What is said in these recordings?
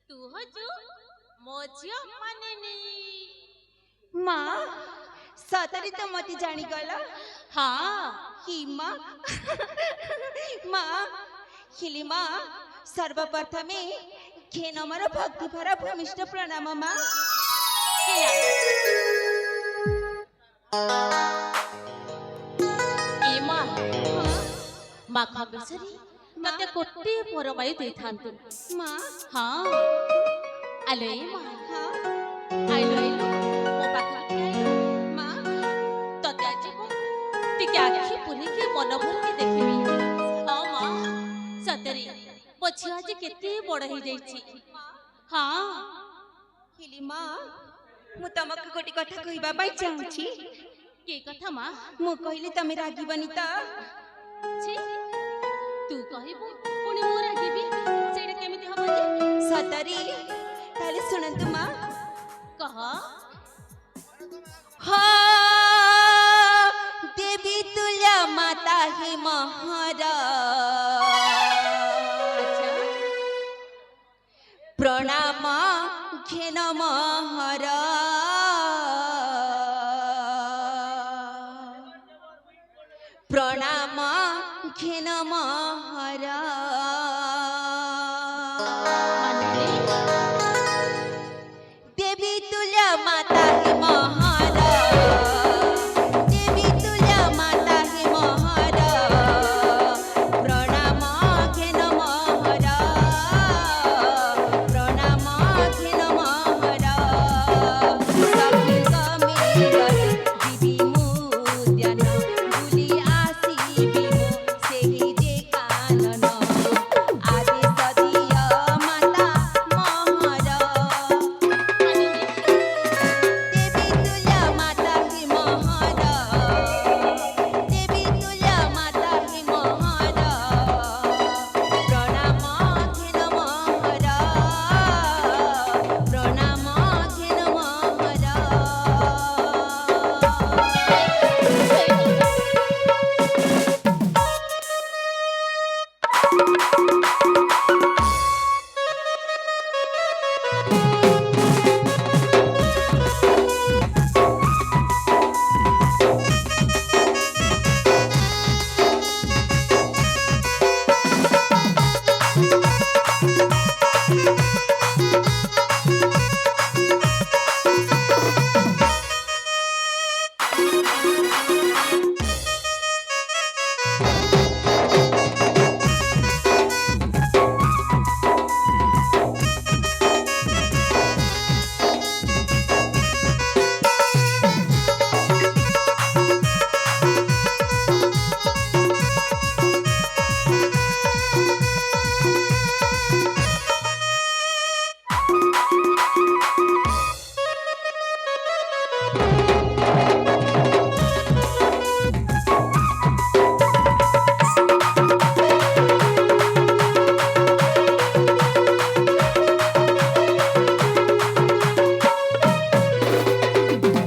तू हजू मो झियो मानिनी माँ सतरी तो मत जानी गला हाँ कि माँ माँ हिली माँ सर्वप्रथमे घेन मर भक्ति भरा भूमिष्ठ प्रणाम माँ ए माँ माँ खगेश्वरी मते कोटी परमायु दे थांतु माँ हाँ आलो ए माँ हाँ आइलो आइलो मो पाखा आइलो माँ तते आज को टिके आखि पुनी के मन भर के देखिबी हाँ माँ सतरी मो झियो आज केते बड़ हो जाईची हाँ हिली माँ मु तमक गोटे कथा कहबा पाई चाहूची के कथा माँ मु कहली तमे रागिबनी त छी तू कहबो पुनी मो रागिबी सेडा केमिति हबो जे सतरी ताले सुनंतु माँ कह हाँ देवी तुल्या माता ही महारा अच्छा प्रणाम घेन महारा प्रणाम घेन महारा देवी तुल्या माता ही महारा देवी तुल्या माता ही महारा प्रणाम घेन महारा प्रणाम घेन महारा सखी समीर दिवी मुद्यन बुली आसीबी मो सेहि जे कानन आदेश दिया माता महारा देवी तुल्या माता ही महारा देवी तुल्या माता ही महारा प्रणाम घेन महारा प्रणाम घेन महारा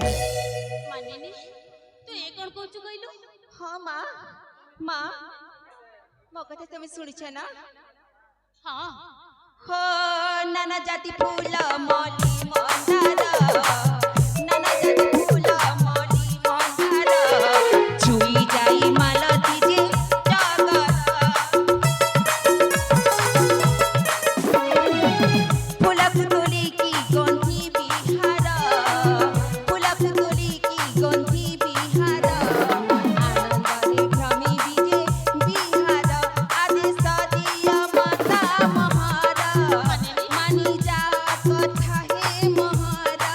मानिनी तू ए कोन कहचु कइलु हाँ माँ माँ मो कथा तुम शुणिछ ना हाँ हो नाना जाति फूल मली मंदार नाना जाति फूल मली मंदार छुई जाई मालती जे जगर फूल फुटुली की गंधी बिहार फूल फुटुली की गंधी बिहार आनंदरे भ्रमी विजे बिहार आदेश दिया माता महारा मानी जा कथा हे महारा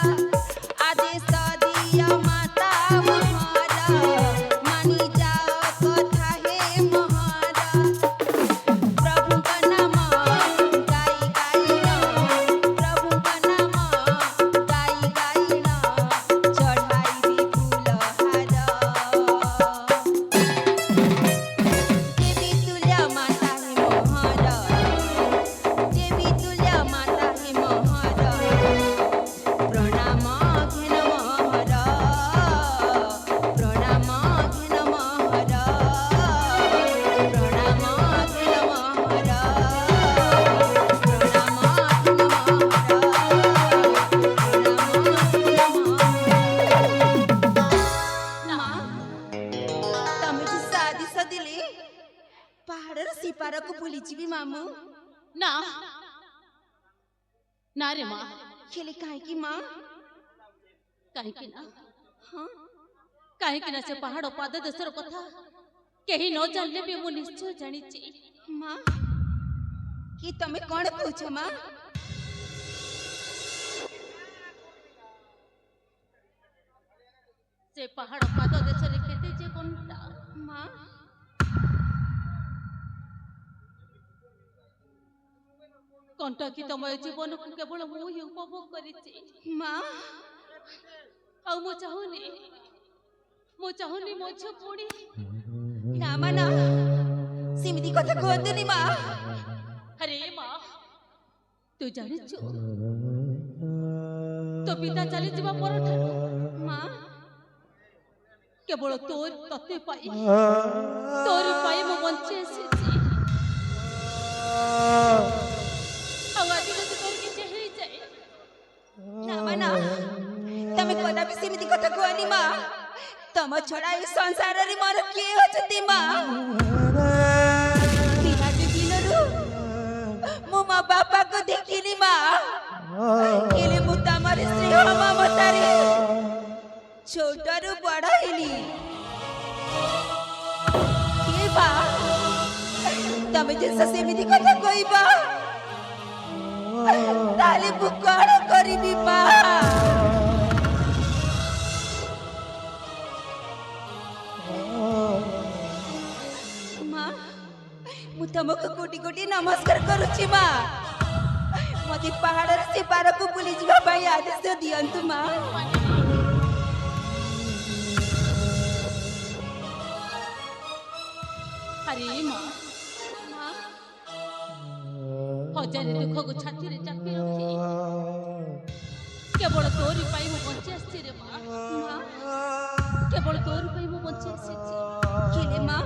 आदेश दिया माता महारा मानी जा कथा हे महारा प्रभु का नाम गाई गाई न ଯିବି ମାମୁ ନା ନା ରେ ମା ହେଲେ କାହିଁକି ମା କାହିଁକି ନା ହଁ କାହିଁକି ନା ସେ ପାହାଡ଼ ପାଦ ଦେଶର କଥା କେହି ନ ଜାଣିଲେ ବି ମୁଁ ନିଶ୍ଚୟ ଜାଣିଛି। ମା କି ତମେ କଣ କହୁଛ ମା ସେ ପାହାଡ଼ ପାଦ ଦେଶରେ କେତେ ଯେ କଣ୍ଟା ମା କଣ୍ଟା କି ତମ ଏ ଜୀବନକୁ କେବଳ ମୁଁ ହିଁ ଉପଭୋଗ କରିଛି। ମା ଆଉ ମୁଁ ଚାହୁଁନି ମୋ ଝିଅ ପୁଣି ନା ମା ନା ସେମିତି କଥା କୁହନ୍ତୁନି ମା ଆରେ ମା ତୁ ଜାଣିଛୁ ତୋ ପିତା ଚାଲିଯିବା ପରଠାରୁ ମା କେବଳ ତୋରି ପାଇଁ ମୁଁ ବଞ୍ଚି ଆସିଛି। ଆଉ ଆଜି ଯଦି ତୋର କିଛି ହେଇଯାଏ ନା ମା ନା ତମେ କଦାପି ସେମିତି କଥା କୁହନି ମା ତମ ଛଡା ଏ ସଂସାରରେ ମୋର କିଏ ଅଛନ୍ତି ମା ପିଲାଟି ଦିନରୁ ମୁଁ ମୋ ବାପାକୁ ଦେଖିନି ମା ହେଲେ ମୁଁ ତମର ସ୍ନେହ ମମତାରେ ଛୋଟରୁ ବଡ ହେଲି କିଏ ମା ତମେ ଯେ ସେମିତି କଥା କହିବ ତାହେଲେ ମୁଁ କଣ କରିବି ମା ମା ମୁଁ ତମକୁ କୋଟି କୋଟି ନମସ୍କାର କରୁଛି ମା ମତେ ପାହାଡର ସେ ପାରକୁ ବୁଲି ଯିବା ପାଇଁ ଆଦେଶ ଦିଅନ୍ତୁ ମା ଆରେ ମା ହଜାରେ ଦୁଃଖକୁ ଛାତିରେ ଚାପି ରଖି କେବଳ ତୋରି ପାଇଁ ମୁଁ ବଞ୍ଚି ଆସିଛି ରେ ମା କେବଳ ତୋରି ପାଇଁ ମୁଁ ବଞ୍ଚି ଆସିଛି। ହେଲେ ମା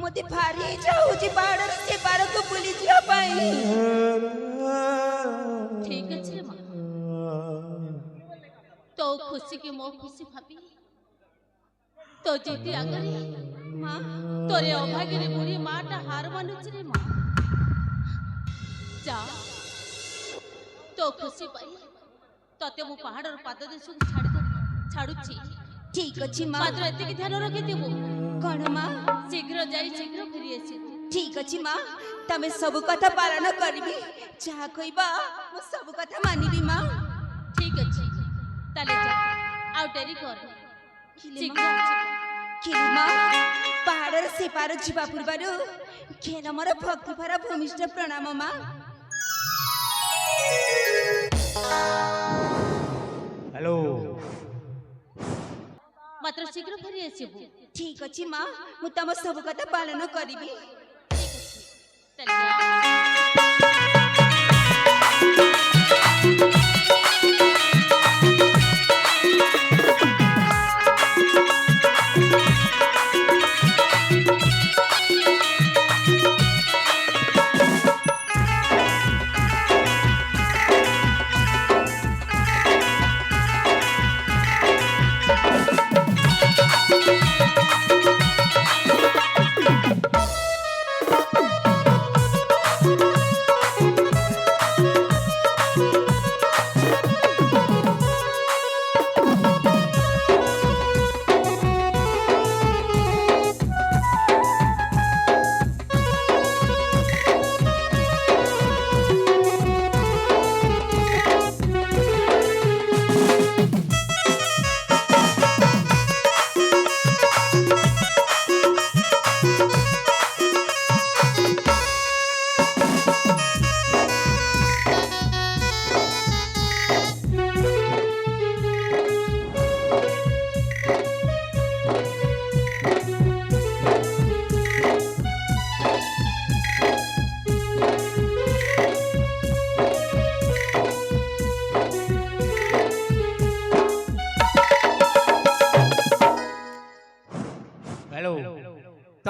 ମତେ ଭାରି ଇଚ୍ଛା ହଉଛି ପାହାଡର ସେ ପାରକୁ ବୁଲି ଯିବା ପାଇଁ ଠିକ ଅଛି ରେ ମା ତୋ ଖୁସି କି ମୋ ଖୁସି ଭାବି ତୋ ଜିଦି ଆଗରେ ମା ତୋରେ ଅଭାଗୀରେ ବୁଢୀ ମାଟା ହାର ମାନୁଛି ରେ ମା ଯା ତୋ ଖୁସି ପାଇଁ ତତେ ମୁଁ ପାହାଡର ପାଦ ଦେଶକୁ ଛାଡୁଛି। ଠିକ ଅଛି ମା ମାତ୍ର ଏତିକି ଧ୍ୟାନ ରଖିଥିବୁ କଣ ମା ଶୀଘ୍ର ଯାଇ ଶୀଘ୍ର ଫେରି ଆସିବୁ। ଠିକ ଅଛି ମା ତମେ ସବୁ କଥା ପାଳନ କରିବି ଯାହା କହିବା ମୁଁ ସବୁ କଥା ମାନିବି ମା ଠିକ ଅଛି ତାହେଲେ ଯା ଆଉ ଡେରି କର ଶୀଘ୍ର ଆସିବୁ। ମା ପାହାଡର ସେ ପାର ଯିବା ପୂର୍ବରୁ ଘେନ ମୋର ଭକ୍ତି ଭରା ଭୂମିଷ୍ଠ ପ୍ରଣାମ ମା हेलो ମାତ୍ର ଶୀଘ୍ର ଫେରି ଆସିବୁ। ଠିକ ଅଛି ମା ମୁଁ ତମ ସବୁ କଥା ପାଳନ କରିବି ଠିକ ଅଛି ତାହେଲେ ଯା।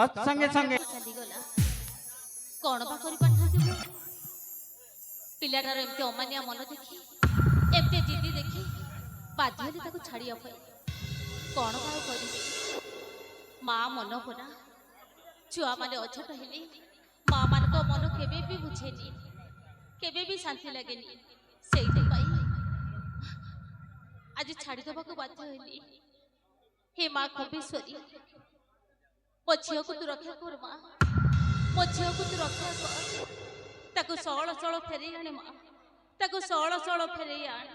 तत्संगे संगे ଚାଲିଗଲା କଣ ବା କରିପାରିଥାନ୍ତି ମୁଁ ପିଲାଟାର ଏମିତି ଅମାନିଆ ମନ ଦେଖି ଏମିତି ଜିଦି ଦେଖି ବାଧ୍ୟ ହେଲି ତାକୁ ଛାଡ଼ିବା ପାଇଁ କଣ ବା କରିବି ମା ମନ ପରା ଛୁଆମାନେ ଅଝଟ ହେଲେ ମା ମାନଙ୍କ ମନ କେବେ ବି ବୁଝେନି, କେବେ ବି ଶାନ୍ତି ଲାଗେନି। ସେଇଥିପାଇଁ ଆଜି ଛାଡ଼ିଦେବାକୁ ବାଧ୍ୟ ହେଲି। ହେ ମା ଖମ୍ବେଶ୍ୱରୀ, ମୋ ଝିଅକୁ ତୁ ରକ୍ଷା କର ମା, ମୋ ଝିଅକୁ ତୁ ରକ୍ଷା କର। ତାକୁ ସଅଳ ସଅଳ ଫେରେଇ ଆଣେ ମା, ତାକୁ ସଅଳ ସଅଳ ଫେରେଇ ଆଣେ।